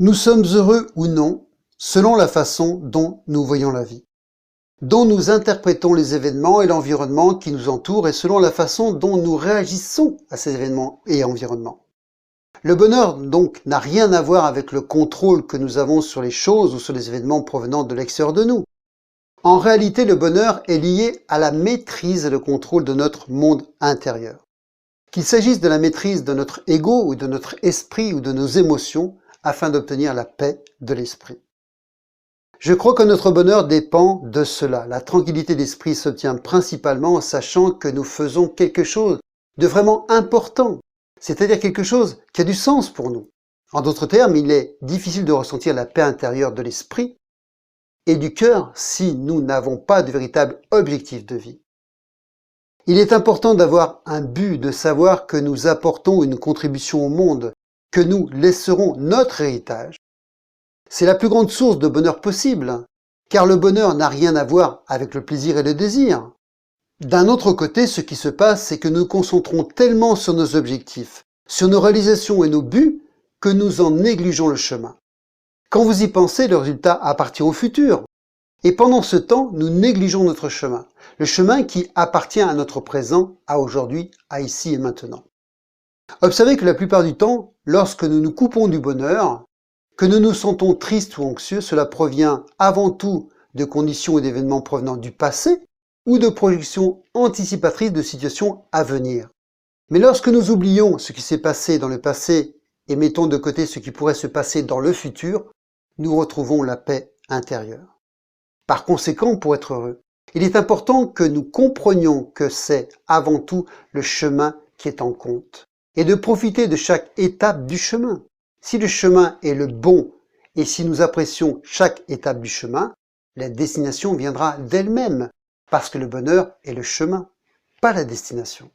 Nous sommes heureux ou non selon la façon dont nous voyons la vie, dont nous interprétons les événements et l'environnement qui nous entoure et selon la façon dont nous réagissons à ces événements et environnements. Le bonheur, donc, n'a rien à voir avec le contrôle que nous avons sur les choses ou sur les événements provenant de l'extérieur de nous. En réalité, le bonheur est lié à la maîtrise et le contrôle de notre monde intérieur. Qu'il s'agisse de la maîtrise de notre ego ou de notre esprit ou de nos émotions, afin d'obtenir la paix de l'esprit. Je crois que notre bonheur dépend de cela. La tranquillité d'esprit s'obtient principalement en sachant que nous faisons quelque chose de vraiment important, c'est-à-dire quelque chose qui a du sens pour nous. En d'autres termes, il est difficile de ressentir la paix intérieure de l'esprit et du cœur si nous n'avons pas de véritable objectif de vie. Il est important d'avoir un but, de savoir que nous apportons une contribution au monde, que nous laisserons notre héritage. C'est la plus grande source de bonheur possible, car le bonheur n'a rien à voir avec le plaisir et le désir. D'un autre côté, ce qui se passe, c'est que nous nous concentrons tellement sur nos objectifs, sur nos réalisations et nos buts, que nous en négligeons le chemin. Quand vous y pensez, le résultat appartient au futur. Et pendant ce temps, nous négligeons notre chemin. Le chemin qui appartient à notre présent, à aujourd'hui, à ici et maintenant. Observez que la plupart du temps, lorsque nous nous coupons du bonheur, que nous nous sentons tristes ou anxieux, cela provient avant tout de conditions et d'événements provenant du passé ou de projections anticipatrices de situations à venir. Mais lorsque nous oublions ce qui s'est passé dans le passé et mettons de côté ce qui pourrait se passer dans le futur, nous retrouvons la paix intérieure. Par conséquent, pour être heureux, il est important que nous comprenions que c'est avant tout le chemin qui est en compte et de profiter de chaque étape du chemin. Si le chemin est le bon et si nous apprécions chaque étape du chemin, la destination viendra d'elle-même parce que le bonheur est le chemin, pas la destination.